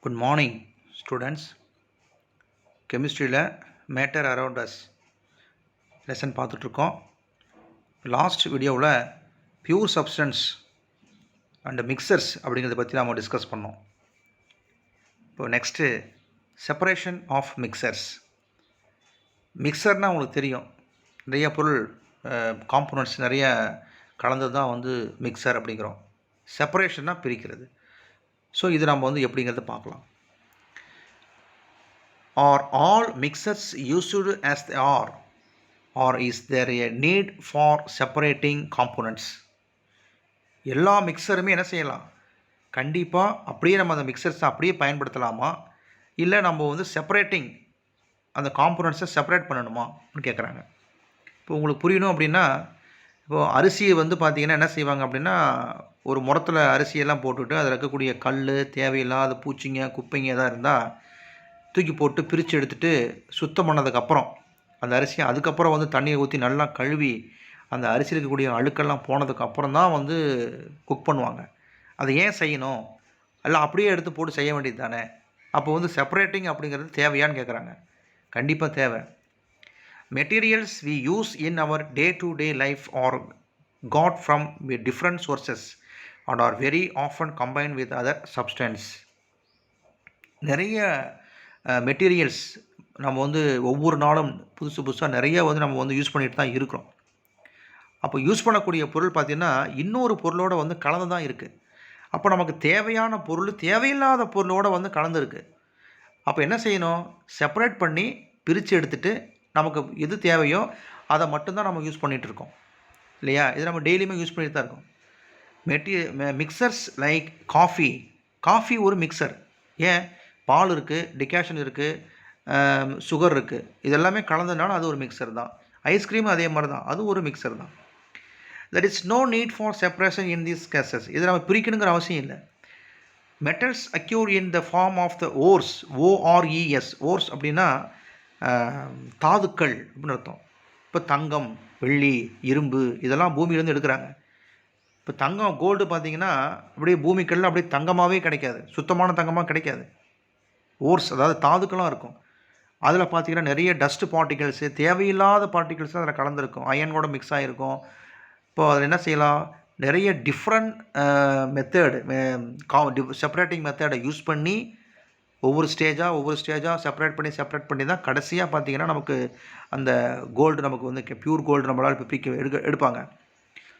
Good morning students. கெமிஸ்ட்ரியில் matter around us lesson பார்த்துட்ருக்கோம். Last வீடியோவில் பியூர் சப்ஸ்டன்ஸ் அண்ட் மிக்சர்ஸ் அப்படிங்கிறத பற்றி நாம் டிஸ்கஸ் பண்ணோம். இப்போ நெக்ஸ்ட்டு செப்பரேஷன் ஆஃப் மிக்சர்ஸ். மிக்சர்னால் உங்களுக்கு தெரியும், நிறைய பொருள் காம்போனன்ட்ஸ் நிறைய கலந்தது தான் வந்து மிக்சர் அப்படிங்கிறோம். செப்பரேஷன்னா பிரிக்கிறது. ஸோ இது நம்ம வந்து எப்படிங்கிறத பார்க்கலாம். Are all mixers used as they are, or is there a need for separating components? எல்லா மிக்சருமே என்ன செய்யலாம், கண்டிப்பாக அப்படியே நம்ம அந்த மிக்சர்ஸை அப்படியே பயன்படுத்தலாமா, இல்லை நம்ம வந்து செப்பரேட்டிங் அந்த காம்போனன்ட்ஸை செப்பரேட் பண்ணணுமா அப்படின்னு கேட்குறாங்க. இப்போ உங்களுக்கு புரியணும் அப்படின்னா, இப்போது அரிசியை வந்து பார்த்திங்கன்னா என்ன செய்வாங்க அப்படின்னா, ஒரு முறத்தில் அரிசியெல்லாம் போட்டுவிட்டு அதில் இருக்கக்கூடிய கல், தேவையில்லாத பூச்சிங்க குப்பைங்க எதாவது இருந்தால் தூக்கி போட்டு பிரித்து எடுத்துகிட்டு சுத்தம் பண்ணதுக்கப்புறம் அந்த அரிசியை அதுக்கப்புறம் வந்து தண்ணியை ஊற்றி நல்லா கழுவி அந்த அரிசியில் இருக்கக்கூடிய அழுக்கெல்லாம் போனதுக்கப்புறம் தான் வந்து குக் பண்ணுவாங்க. அதை ஏன் செய்யணும், எல்லாம் அப்படியே எடுத்து போட்டு செய்ய வேண்டியது தானே. அப்போ வந்து செப்பரேட்டிங் அப்படிங்கிறது தேவையான்னு கேட்குறாங்க. கண்டிப்பாக தேவை. Materials we use in our day to day life are got from different sources and are very often combined with other substance. நிறைய மெட்டீரியல்ஸ் நம்ம வந்து ஒவ்வொரு நாளும் புதுசாக நிறைய வந்து நம்ம வந்து யூஸ் பண்ணிட்டு தான் இருக்கிறோம். அப்போ யூஸ் பண்ணக்கூடிய பொருள் பார்த்திங்கன்னா இன்னொரு பொருளோடு வந்து கலந்து தான் இருக்குது. அப்போ நமக்கு தேவையான பொருள் தேவையில்லாத பொருளோடு வந்து கலந்துருக்கு. அப்போ என்ன செய்யணும், செப்பரேட் பண்ணி பிரித்து எடுத்துகிட்டு நமக்கு எது தேவையோ அதை மட்டும்தான் நம்ம யூஸ் பண்ணிகிட்ருக்கோம் இல்லையா. இது நம்ம டெய்லியுமே யூஸ் பண்ணிட்டு தான் இருக்கோம். மிக்சர்ஸ் லைக் காஃபி ஒரு மிக்சர். ஏன், பால் இருக்குது, டிகாஷன் இருக்குது, சுகர் இருக்குது, இதெல்லாமே கலந்ததுனால அது ஒரு மிக்சர் தான். ஐஸ்கிரீம் அதே மாதிரி தான், அது ஒரு மிக்சர் தான். That is no need for separation in these cases. இதை நம்ம பிரிக்கணுங்கிற அவசியம் இல்லை. Metals occur in the form of the ores, ORES. Ores அப்படின்னா தாதுக்கள் அப்படின்னு அர்த்தம். இப்போ தங்கம், வெள்ளி, இரும்பு இதெல்லாம் பூமியிலேருந்து எடுக்கிறாங்க. இப்போ தங்கம், கோல்டு பார்த்திங்கன்னா அப்படியே பூமிக்கல்ல அப்படியே தங்கமாகவே கிடைக்காது, சுத்தமான தங்கமாக கிடைக்காது. ஓர்ஸ் அதாவது தாதுக்களாக இருக்கும். அதில் பார்த்திங்கன்னா நிறைய டஸ்ட் பார்ட்டிகல்ஸு, தேவையில்லாத பார்ட்டிகல்ஸ் அதில் கலந்துருக்கும், அயனோட மிக்ஸ் ஆகிருக்கும். இப்போது அதில் என்ன செய்யலாம், நிறைய டிஃப்ரெண்ட் மெத்தேடு செப்பரேட்டிங் மெத்தடை யூஸ் பண்ணி ஒவ்வொரு ஸ்டேஜாக செப்பரேட் பண்ணி தான் கடைசியாக பார்த்திங்கன்னா நமக்கு அந்த கோல்டு நமக்கு வந்து பியூர் கோல்டு நம்மளால் இப்போ எடுப்பாங்க.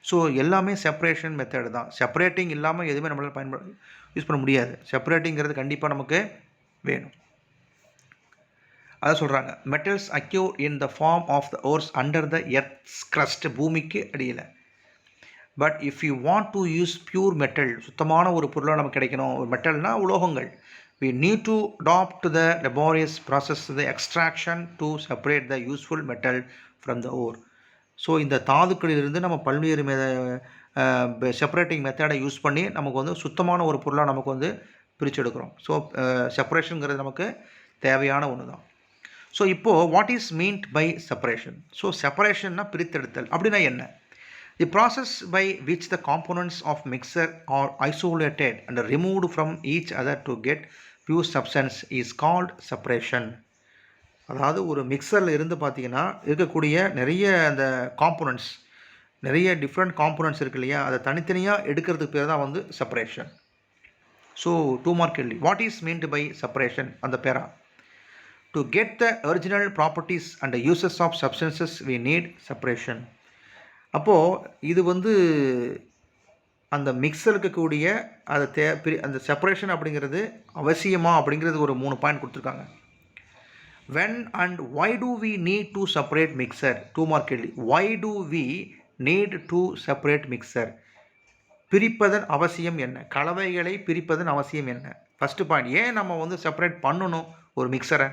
ஸோ எல்லாமே செப்பரேஷன் மெத்தடு தான். செப்பரேட்டிங் இல்லாமல் எதுவுமே நம்மளால் யூஸ் பண்ண முடியாது. செப்பரேட்டிங்கிறது கண்டிப்பாக நமக்கு வேணும். அதை சொல்கிறாங்க, metals occur in the form of the ores under the earth's crust, பூமிக்கு அடியில். But if you want to use pure metal, சுத்தமான ஒரு பொருளாக நமக்கு கிடைக்கணும், ஒரு மெட்டல்னால் உலோகங்கள், we need to adopt the laborious process, the extraction to separate the useful metal from the ore. So இந்த தாதுக்களிலிருந்து நம்ம பல்வேறு செப்பரேட்டிங் மெத்தடை யூஸ் பண்ணி நமக்கு வந்து சுத்தமான ஒரு பொருளாக நமக்கு வந்து பிரித்து எடுக்கிறோம். ஸோ செப்பரேஷனுங்கிறது நமக்கு தேவையான ஒன்று தான். ஸோ இப்போது what is meant by separation? So செப்பரேஷன்னா பிரித்தெடுத்தல் அப்படின்னா என்ன? The process by which the components of mixture are isolated and removed from each other to get pure substance is called separation. அதாவது ஒரு மிக்சரில் இருந்து பார்த்திங்கன்னா இருக்கக்கூடிய நிறைய அந்த காம்போனன்ட்ஸ், நிறைய டிஃப்ரெண்ட் காம்போனன்ட்ஸ் இருக்கு இல்லையா, அதை தனித்தனியாக எடுக்கிறதுக்கு பேர் தான் வந்து செப்பரேஷன். ஸோ 2 மார்க் கேள்வி, what is meant by separation? அந்த para, to get the original properties and uses of substances we need separation. அப்போது இது வந்து அந்த மிக்சர் இருக்கக்கூடிய அதை அந்த செப்பரேஷன் அப்படிங்கிறது அவசியமா அப்படிங்கிறது ஒரு 3 பாயிண்ட் கொடுத்துருக்காங்க. when and why do we need to separate mixer? 2 mark கேள்வி, why do we need to separate mixer? பிரிப்பதன் அவசியம் என்ன, கலவைகளை பிரிப்பதன் அவசியம் என்ன? ஃபஸ்ட்டு பாயிண்ட், ஏன் நம்ம வந்து செப்பரேட் பண்ணணும் ஒரு மிக்சரை?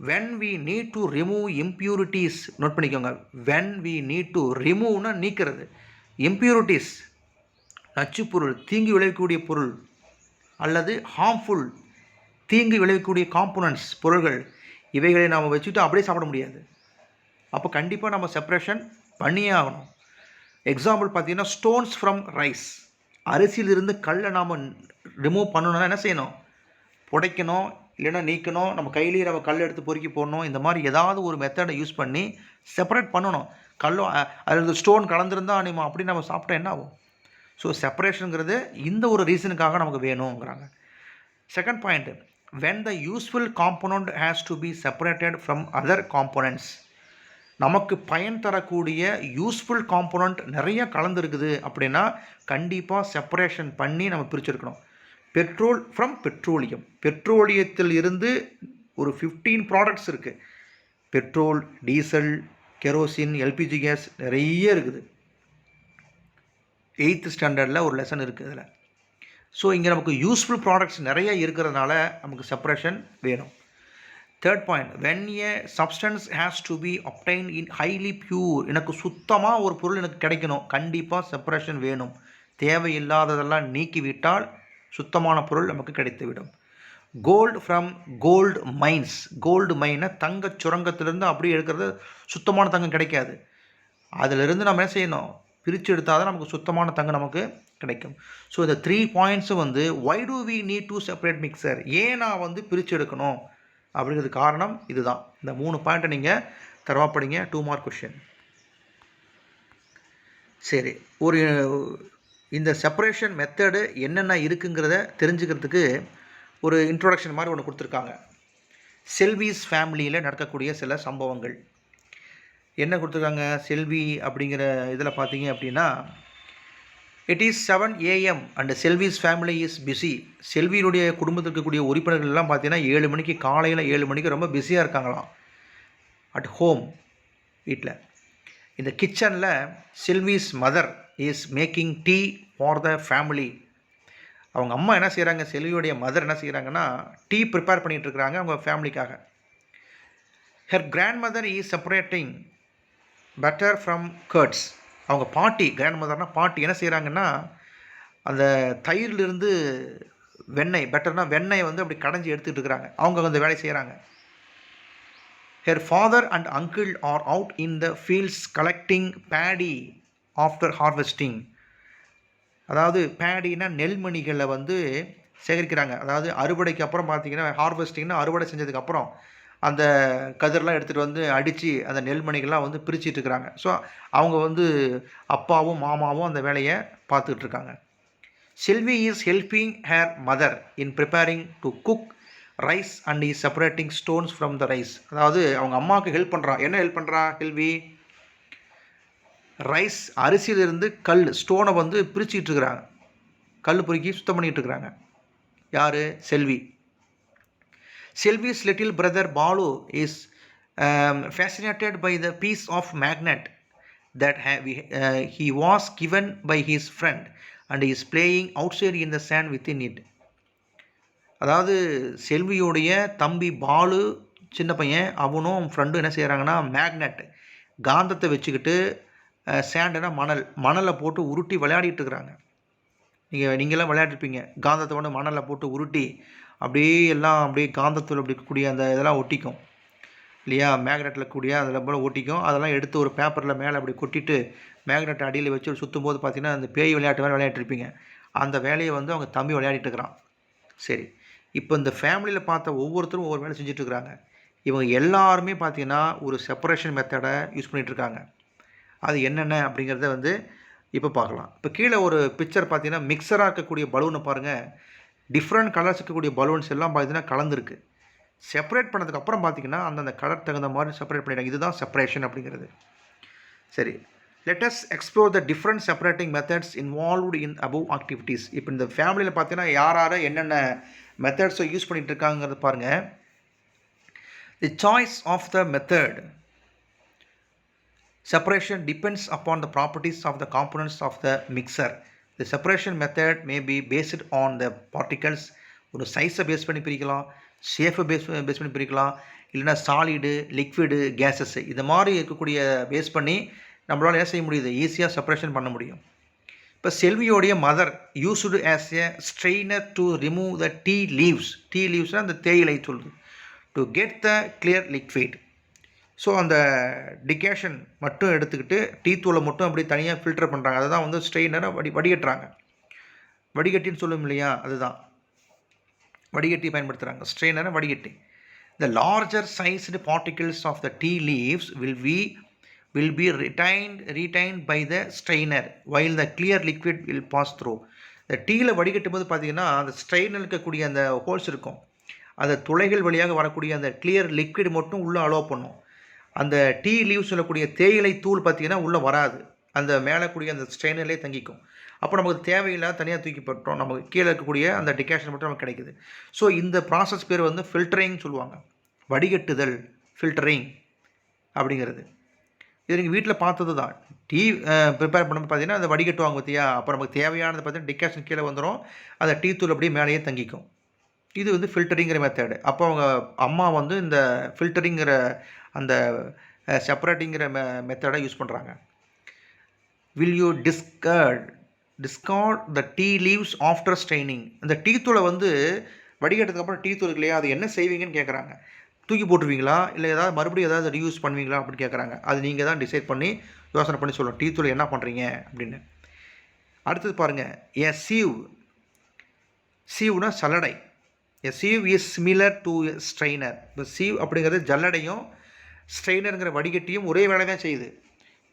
when we need to remove impurities, note பண்ணிக்கோங்க, when we need to removeனா நீக்கிறது, impurities நச்சு பொருள், தீங்கு விளைவிக்கக்கூடிய பொருள், அல்லது harmful தீங்கு விளைவிக்கக்கூடிய காம்போனன்ட்ஸ் பொருள்கள், இவைகளை நாம் வச்சுட்டு அப்படியே சாப்பிட முடியாது. அப்போ கண்டிப்பாக நம்ம செப்பரேஷன் பண்ணியே ஆகணும். எக்ஸாம்பிள் பார்த்திங்கன்னா ஸ்டோன்ஸ் ஃப்ரம் ரைஸ், அரிசியிலிருந்து கல்லை நாம் ரிமூவ் பண்ணணுன்னா என்ன செய்யணும், புடைக்கணும், இல்லைன்னா நீக்கணும், நம்ம கையிலேயே நம்ம கல் எடுத்து பொறுக்கி போடணும். இந்த மாதிரி ஏதாவது ஒரு மெத்தடை யூஸ் பண்ணி செப்பரேட் பண்ணணும். கல்லும் அதில் ஸ்டோன் கலந்துருந்தா அப்படி நம்ம சாப்பிட்டா என்ன ஆகும்? ஸோ செப்பரேஷனுங்கிறது இந்த ஒரு ரீசனுக்காக நமக்கு வேணுங்கிறாங்க. Second point, when the useful component has to be separated from other components. நமக்கு பயன் தரக்கூடிய யூஸ்ஃபுல் காம்போனண்ட் நிறைய கலந்துருக்குது அப்படின்னா கண்டிப்பாக செப்பரேஷன் பண்ணி நம்ம பிரிச்செடுக்கணும். பெட்ரோல் ஃப்ரம் பெட்ரோலியம், பெட்ரோலியத்தில் இருந்து ஒரு 15 ப்ராடக்ட்ஸ் இருக்குது. Petrol, diesel, kerosene, LPG gas நிறைய இருக்குது. 8th ஸ்டாண்டர்டில் ஒரு லெசன் இருக்குது இதில். ஸோ இங்கே நமக்கு யூஸ்ஃபுல் ப்ராடக்ட்ஸ் நிறைய இருக்கிறதுனால நமக்கு செப்பரேஷன் வேணும். Third point, when a substance has to be obtained in highly pure. எனக்கு சுத்தமாக ஒரு பொருள் எனக்கு கிடைக்கணும், கண்டிப்பாக செப்பரேஷன் வேணும். தேவையில்லாததெல்லாம் நீக்கிவிட்டால் சுத்தமான பொருள் நமக்கு கிடைத்துவிடும். Gold from gold mines. Gold மைனை தங்க சுரங்கத்திலேருந்து அப்படியே எடுக்கிறது, சுத்தமான தங்கம் கிடைக்காது. அதிலிருந்து நம்ம என்ன செய்யணும், பிரித்து எடுத்தால் தான் நமக்கு சுத்தமான தங்கம் நமக்கு கிடைக்கும். ஸோ இந்த 3 பாயிண்ட்ஸும் why do we need to separate mixture, ஏன் நான் பிரித்து எடுக்கணும் அப்படிங்கிறது காரணம் இதுதான். இந்த 3 பாயிண்ட்டை நீங்கள் தரவா படிங்க. 2 மார்க் கொஷின். சரி, இந்த செப்பரேஷன் மெத்தடு என்னென்ன இருக்குங்கிறத தெரிஞ்சுக்கிறதுக்கு ஒரு இன்ட்ரோடக்ஷன் மாதிரி ஒன்று கொடுத்துருக்காங்க. செல்விஸ் ஃபேமிலியில் நடக்கக்கூடிய சில சம்பவங்கள் என்ன கொடுத்துருக்காங்க. செல்வி அப்படிங்கிற இதில் பார்த்தீங்க அப்படின்னா, it is 7 AM and Selvi's family is busy. செல்வியினுடைய குடும்பத்தில் இருக்கக்கூடிய உறுப்பினர்கள் எல்லாம் பார்த்தீங்கன்னா 7 மணிக்கு, காலையில் 7 மணிக்கு ரொம்ப பிஸியாக இருக்காங்களாம். அட் ஹோம், வீட்டில். இந்த கிச்சனில் Selvi's mother is making tea for the family. அவங்க அம்மா என்ன செய்கிறாங்க, செல்வியுடைய மதர் என்ன செய்கிறாங்கன்னா டீ ப்ரிப்பேர் பண்ணிகிட்டு இருக்கிறாங்க அவங்க ஃபேமிலிக்காக. Her grandmother is separating butter from curds. அவங்க பாட்டி, கிராண்ட் மதர்னால் பாட்டி, என்ன செய்கிறாங்கன்னா அந்த தயிரிலிருந்து வெண்ணெய், பட்டர்னா வெண்ணெயை அப்படி கடைஞ்சி எடுத்துகிட்டு இருக்கிறாங்க. அவங்க அந்த வேலை செய்கிறாங்க. Her father and uncle are out in the fields collecting paddy after harvesting. அதாவது பேடினா நெல்மணிகளை சேகரிக்கிறாங்க. அதாவது அறுவடைக்கு அப்புறம் பார்த்தீங்கன்னா, ஹார்வெஸ்டிங்னா அறுவடை செஞ்சதுக்கப்புறம் அந்த கதிரெலாம் எடுத்துகிட்டு அடித்து அந்த நெல்மணிகள்லாம் பிரிச்சுட்டு இருக்கிறாங்க. ஸோ அவங்க அப்பாவும் மாமாவும் அந்த வேலையை பார்த்துக்கிட்டு இருக்காங்க. Selvi is helping her mother in preparing to cook rice and is separating stones from the rice. அதாவது அவங்க அம்மாவுக்கு ஹெல்ப் பண்ணுறான். என்ன ஹெல்ப் பண்ணுறா செல்வி? ரைஸ், அரிசியிலிருந்து கல், ஸ்டோனை பிரிச்சுட்டு இருக்கிறாங்க. கல் பொறுக்கி சுத்தம் பண்ணிகிட்டு இருக்கிறாங்க. யார்? செல்வி. Selvi's little brother Balu is fascinated by the piece of magnet that he was given by his friend and he is playing outside in the sand within it. அதாவது செல்வியோடைய தம்பி பாலு, சின்ன பையன், அவனும் ஃப்ரெண்டும் என்ன செய்கிறாங்கன்னா மேக்னெட், காந்தத்தை வச்சுக்கிட்டு சேண்டுனா மணலை போட்டு உருட்டி விளையாடிட்டு இருக்கிறாங்க. நீங்களாம் விளையாடிருப்பீங்க. காந்தத்தை மணலில் போட்டு உருட்டி அப்படியே எல்லாம் அப்படியே காந்தத்தில் அப்படி இருக்கக்கூடிய அந்த இதெல்லாம் ஒட்டிக்கும் இல்லையா, மேக்னெட்டில் கூடிய அதில் போல் ஒட்டிக்கும். அதெல்லாம் எடுத்து ஒரு பேப்பரில் மேலே அப்படி கொட்டிட்டு மேக்னெட் அடியில் வச்சு சுற்றும் போது பார்த்திங்கன்னா அந்த பேய் விளையாட்டு வேலை விளையாட்டுருப்பீங்க. அந்த வேலையை அவங்க தம்பி விளையாடிட்டு இருக்கிறான். சரி, இப்போ இந்த ஃபேமிலியில் பார்த்த ஒவ்வொருத்தரும் ஒவ்வொரு வேலை செஞ்சிட்ருக்குறாங்க. இவங்க எல்லாருமே பார்த்திங்கன்னா ஒரு செப்பரேஷன் மெத்தடை யூஸ் பண்ணிகிட்ருக்காங்க. அது என்னென்ன அப்படிங்கிறத இப்போ பார்க்கலாம். இப்போ கீழே ஒரு பிக்சர் பார்த்தீங்கன்னா மிக்சராக இருக்கக்கூடிய பலூனை பாருங்கள். டிஃப்ரெண்ட் கலர்ஸ் இருக்கக்கூடிய பலூன்ஸ் எல்லாம் பார்த்தீங்கன்னா கலந்துருக்கு. செப்பரேட் பண்ணதுக்கப்புறம் பார்த்தீங்கன்னா அந்தந்த கலர் தகுந்த மாதிரி செப்பரேட் பண்ணிடுறாங்க. இதுதான் செப்பரேஷன் அப்படிங்கிறது. சரி, let us explore the different separating methods involved in above activities. இப்போ இந்த ஃபேமிலியில் பார்த்தீங்கன்னா யார் என்னென்ன மெத்தட்ஸை யூஸ் பண்ணிகிட்டு இருக்காங்கிறது பாருங்கள். The choice of the method separation depends upon the properties of the components of the mixer. The separation method may be based on the particles. ஒரு சைஸை பேஸ் பண்ணி பிரிக்கலாம், ஷேப்பை பேஸ் பண்ணி பிரிக்கலாம், இல்லைனா சாலிடு, லிக்விடு, கேஸஸ், இது மாதிரி இருக்கக்கூடிய பேஸ் பண்ணி நம்மளால் என்ன செய்ய முடியுது, ஈஸியாக செப்பரேஷன் பண்ண முடியும். இப்போ செல்வியோடைய mother used as a strainer to remove the tea லீவ்ஸ்னால் அந்த தேயிலை சொல்லுது, to get the clear liquid. So அந்த டிகேஷன் மட்டும் எடுத்துக்கிட்டு டீ தூளை மட்டும் அப்படி தனியாக ஃபில்டர் பண்ணுறாங்க. அதுதான் ஸ்ட்ரெயினரை வடிகட்டுறாங்க. வடிகட்டின்னு சொல்லும் இல்லையா, அதுதான். வடிகட்டி பயன்படுத்துகிறாங்க. ஸ்ட்ரெயினர் வடிகட்டி. The larger sized particles of the tea leaves will be retained by the strainer while the clear liquid will pass through. இந்த டீயில் வடிகட்டும் போது பார்த்தீங்கன்னா அந்த ஸ்ட்ரெயினில் இருக்கக்கூடிய அந்த ஹோல்ஸ் இருக்கும், அந்த துளைகள் வழியாக வரக்கூடிய அந்த கிளியர் லிக்விட் மட்டும் உள்ளே அலோவ் பண்ணும். அந்த டீ லீவ்ஸ் சொல்லக்கூடிய தேயிலை தூள் பார்த்தீங்கன்னா உள்ளே வராது, அந்த மேலே கூடிய அந்த ஸ்ட்ரெயினர்லேயே தங்கிக்கும். அப்போ நமக்கு தேவையில்லாத தனியாக தூக்கி போட்டோம், நமக்கு கீழே இருக்கக்கூடிய அந்த டிகாஷன் மட்டும் நமக்கு கிடைக்குது. ஸோ இந்த ப்ராசஸ் பேர் வந்து ஃபில்டரிங் சொல்லுவாங்க, வடிகட்டுதல், ஃபில்டரிங் அப்படிங்கிறது. இது நீங்கள் வீட்டில் பார்த்தது தான். டீ ப்ரிப்பேர் பண்ணும்போது பார்த்தீங்கன்னா அதை வடிகட்டுவாங்க பார்த்தியா, அப்போ நமக்கு தேவையானது பார்த்தீங்கன்னா டிகாஷன் கீழே வந்துடும், அந்த டீ தூள் அப்படியே மேலேயே தங்கிக்கும். இது வந்து ஃபில்டரிங்கிற மெத்தடு. அப்போ அவங்க அம்மா வந்து இந்த ஃபில்டரிங்கிற அந்த செப்பரேட்டிங்கிற மெத்தடை யூஸ் பண்ணுறாங்க. Will you discard the tea leaves after straining? இந்த டீ தூளை வந்து வடிகட்டதுக்கப்புறம் டீ தூள் இல்லையா, அது என்ன செய்வீங்கன்னு கேட்குறாங்க. தூக்கி போட்டுருவீங்களா, இல்லை ஏதாவது மறுபடியும் ஏதாவது ரீயூஸ் பண்ணுவீங்களா அப்படின்னு கேட்குறாங்க. அது நீங்கள் தான் டிசைட் பண்ணி யோசனை பண்ணி சொல்லணும், டீ தூள் என்ன பண்ணுறீங்க அப்படின்னு. அடுத்தது பாருங்கள், ஏ சீவ்னா சல்லடை. A sieve is similar to strainer. இப்போ சீவ் அப்படிங்கிறது ஜல்லடையும் ஸ்ட்ரெயினருங்கிற வடிகட்டியும் ஒரே வேலை தான் செய்யுது.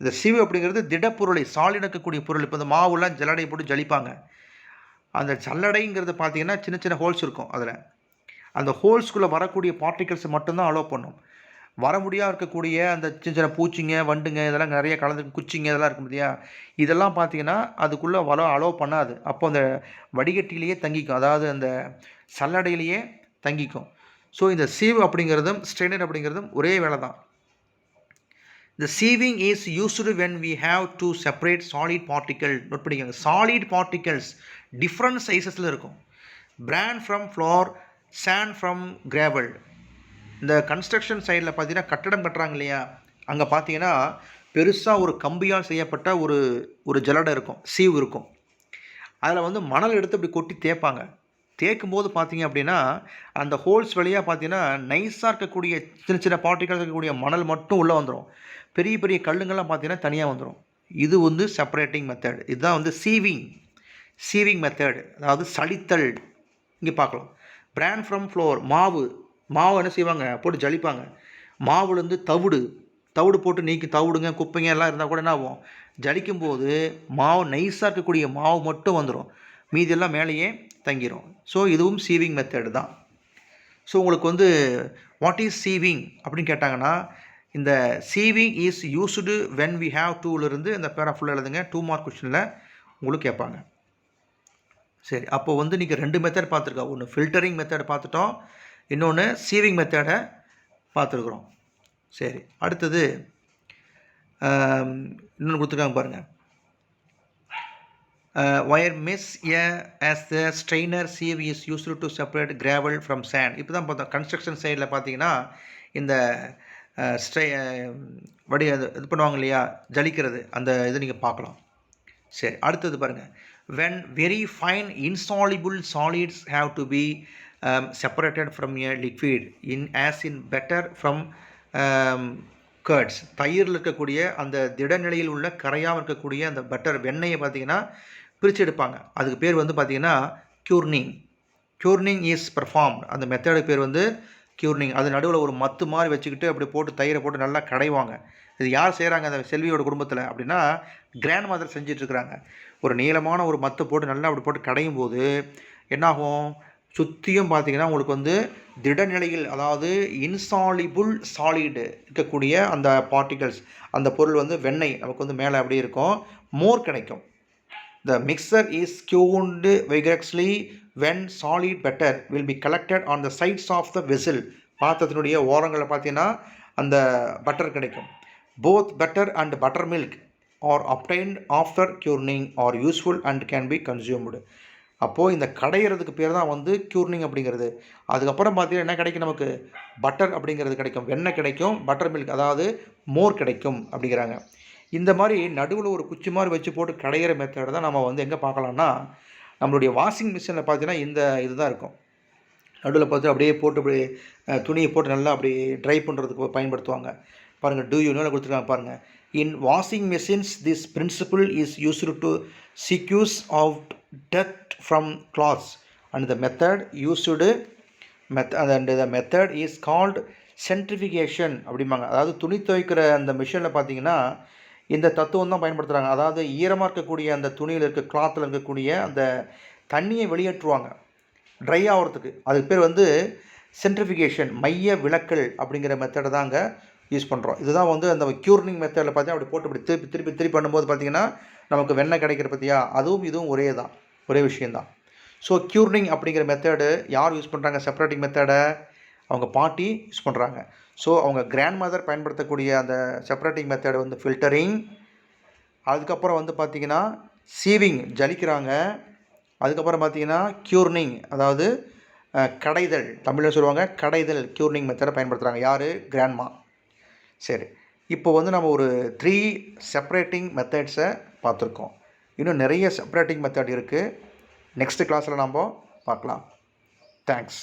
இந்த சீவ் அப்படிங்கிறது திடப்பொருளை சாலிடக்கக்கூடிய பொருள். இப்போ இந்த மாவுலாம் ஜல்லடை போட்டு ஜலிப்பாங்க, அந்த ஜல்லடைங்கிறது பார்த்தீங்கன்னா சின்ன சின்ன ஹோல்ஸ் இருக்கும், அதில் அந்த ஹோல்ஸ்குள்ளே வரக்கூடிய பார்ட்டிகல்ஸை மட்டும்தான் அலோவ் பண்ணும். வர முடியாது இருக்கக்கூடிய அந்த சின்ன சின்ன பூச்சிங்க, வண்டுங்க, இதெல்லாம் நிறைய கலந்து குச்சிங்க இதெல்லாம் இருக்கும் பார்த்தியா, இதெல்லாம் பார்த்தீங்கன்னா அதுக்குள்ளே அலோவ் பண்ணாது. அப்போ அந்த வடிகட்டிலேயே தங்கிக்கும், அதாவது அந்த சல்லடையிலேயே தங்கிக்கும். ஸோ இந்த சீவ் அப்படிங்கிறதும் ஸ்ட்ரெயினர் அப்படிங்கிறதும் ஒரே வேலை தான். The sieving is used when we have to separate solid particles. Note பண்ணிக்கோங்க, சாலிட் பார்ட்டிகல்ஸ் டிஃப்ரெண்ட் சைஸஸில் இருக்கும். Bran from flour, sand from gravel. இந்த கன்ஸ்ட்ரக்ஷன் சைடில் பார்த்தீங்கன்னா கட்டடம் கட்டுறாங்க இல்லையா, அங்கே பார்த்தீங்கன்னா பெருசாக ஒரு கம்பியால் செய்யப்பட்ட ஒரு ஜல்லடை இருக்கும், சீவ் இருக்கும். அதில் வந்து மணல் எடுத்து அப்படி கொட்டி தேய்ப்பாங்க. தேய்க்கும் போது பார்த்தீங்க அப்படின்னா அந்த ஹோல்ஸ் வழியாக பார்த்தீங்கன்னா நைஸாக இருக்கக்கூடிய சின்ன சின்ன பார்ட்டிகல்ஸ் இருக்கக்கூடிய மணல் மட்டும் உள்ளே வந்துடும், பெரிய பெரிய கல்லுங்கள்லாம் பார்த்தீங்கன்னா தனியாக வந்துடும். இது வந்து செப்பரேட்டிங் மெத்தட். இதுதான் வந்து சீவிங் மெத்தட், அதாவது சலித்தல். இங்கே பார்க்கலாம். பிராண்ட் ஃப்ரம் ஃப்ளோர், மாவு என்ன செய்வாங்க, போட்டு ஜலிப்பாங்க. மாவுலேருந்து தவிடு போட்டு நீக்கி, தவிடுங்க குப்பைங்க எல்லாம் இருந்தால் கூட என்ன ஆகும், ஜலிக்கும்போது மாவு நைஸாக இருக்கக்கூடிய மாவு மட்டும் வந்துடும், மீதியெல்லாம் மேலேயே தங்கிடும். ஸோ இதுவும் சீவிங் மெத்தடு தான். ஸோ உங்களுக்கு வந்து வாட் இஸ் சீவிங் அப்படின்னு கேட்டாங்கன்னா, இந்த sieving is used when we have டூலிருந்து இந்த பேரா ஃபுல்லாக எழுதுங்க, 2 மார்க் கொஸ்டினில் உங்களுக்கு கேட்பாங்க. சரி, அப்போ வந்து நீங்கள் 2 மெத்தட் பார்த்துருக்கோம், ஒன்று ஃபில்டரிங் மெத்தட் பார்த்துட்டோம், இன்னொன்று சீவிங் மெத்தடை பார்த்துருக்குறோம். சரி, அடுத்தது இன்னொன்று கொடுத்துருக்காங்க பாருங்கள். wire mesh as the strainer sieve is used to separate gravel from sand. இப்போ தான் பார்த்தோம் கன்ஸ்ட்ரக்ஷன் சைடில் பார்த்தீங்கன்னா இந்த இது பண்ணுவாங்க இல்லையா, ஜலிக்கிறது, அந்த இது நீங்கள் பார்க்கலாம். சரி, அடுத்தது பாருங்கள். when very fine insoluble solids have to be separated from a liquid as in butter from curds. தயிரில் இருக்கக்கூடிய அந்த திடநிலையில் உள்ள கரையாமல் இருக்கக்கூடிய அந்த பட்டர் வெண்ணெயை பார்த்தீங்கன்னா பிரித்து எடுப்பாங்க. அதுக்கு பேர் வந்து பார்த்தீங்கன்னா க்யூர்னிங் இஸ் பெர்ஃபார்ம்ட். அந்த மெத்தடுக்கு பேர் வந்து க்யூர்னிங். அது நடுவில் ஒரு மத்து மாதிரி வச்சுக்கிட்டு அப்படி போட்டு தயிரை போட்டு நல்லா கடைவாங்க. இது யார் செய்கிறாங்க அந்த செல்வியோட குடும்பத்தில் அப்படின்னா, கிராண்ட் மதர் செஞ்சிட்ருக்குறாங்க. ஒரு நீளமான ஒரு மத்து போட்டு நல்லா அப்படி போட்டு கடையும் போது என்னாகும், சுற்றியும் பார்த்தீங்கன்னா உங்களுக்கு வந்து திடநிலையில், அதாவது இன்சாலிபுள் சாலிடு இருக்கக்கூடிய அந்த பார்ட்டிகல்ஸ், அந்த பொருள் வந்து வெண்ணெய் நமக்கு வந்து மேலே அப்படியே இருக்கும், மோர் கிடைக்கும். The mixer is skewed vigorously when solid butter will be collected on the sides of the vessel. பாத்திரத்தினுடைய ஓரங்களில் பார்த்தீங்கன்னா அந்த பட்டர் கிடைக்கும். Both butter and buttermilk are obtained after curing are useful and can be consumed. அப்போது இந்த கடையிறதுக்கு பேர் தான் வந்து க்யூர்னிங் அப்படிங்கிறது. அதுக்கப்புறம் பார்த்தீங்கன்னா என்ன கிடைக்கும், நமக்கு பட்டர் அப்படிங்கிறது கிடைக்கும், வெண்ணெய் கிடைக்கும், பட்டர் மில்க் அதாவது மோர் கிடைக்கும் அப்படிங்கிறாங்க. இந்த மாதிரி நடுவில் ஒரு குச்சி மாதிரி வச்சு போட்டு கடையிற மெத்தட் தான் நம்ம வந்து எங்கே பார்க்கலாம்னா, நம்மளுடைய வாஷிங் மிஷினில் பார்த்தீங்கன்னா இந்த இதுதான் இருக்கும். நடுவில் பார்த்து அப்படியே போட்டு அப்படி துணியை போட்டு நல்லா அப்படி ட்ரை பண்ணுறதுக்கு பயன்படுத்துவாங்க. பாருங்கள், டூ யூ நோவில் கொடுத்துருக்காங்க பாருங்கள். In washing machines this principle is used to squeeze out dirt from clothes and the method used and the method is called centrifugation அப்படிம்பாங்க. அதாவது துணி துவைக்கிற அந்த மிஷினில் பார்த்தீங்கன்னா இந்த தத்துவம் தான் பயன்படுத்துகிறாங்க. அதாவது ஈரமாக இருக்கக்கூடிய அந்த துணியில் கிளாத்தில் இருக்கக்கூடிய அந்த தண்ணியை வெளியேற்றுவாங்க ட்ரை ஆகிறதுக்கு. அதுக்கு பேர் வந்து சென்ட்ரிஃபிகேஷன், மைய விலக்கல் அப்படிங்கிற மெத்தடை தாங்க யூஸ் பண்ணுறோம். இதுதான் வந்து அந்த க்யூர்னிங் மெத்தடில் பார்த்தீங்கன்னா அப்படி போட்டு இப்படி திருப்பி பண்ணும்போது பார்த்திங்கன்னா நமக்கு வெண்ணெய் கிடைக்கிற பற்றியா, அதுவும் இதுவும் ஒரே விஷயந்தான். ஸோ க்யூர்னிங் அப்படிங்கிற மெத்தடு யார் யூஸ் பண்ணுறாங்க? செப்பரேட்டிங் மெத்தடை அவங்க பாட்டி யூஸ் பண்ணுறாங்க. ஸோ அவங்க கிராண்ட் மதர் பயன்படுத்தக்கூடிய அந்த செப்பரேட்டிங் மெத்தடு வந்து ஃபில்டரிங். அதுக்கப்புறம் வந்து பார்த்திங்கன்னா சீவிங், ஜலிக்கிறாங்க. அதுக்கப்புறம் பார்த்திங்கன்னா க்யூர்னிங், அதாவது கடைதல், தமிழில் சொல்லுவாங்க கடைதல், க்யூர்னிங் மெத்தடை பயன்படுத்துகிறாங்க. யார்? கிராண்ட்மா. சரி, இப்போ வந்து நம்ம ஒரு 3 செப்பரேட்டிங் மெத்தட்ஸை பார்த்துருக்கோம். இன்னும் நிறைய செப்பரேட்டிங் மெத்தட் இருக்குது. நெக்ஸ்ட் கிளாஸில் நாம் பார்க்கலாம். தேங்க்ஸ்.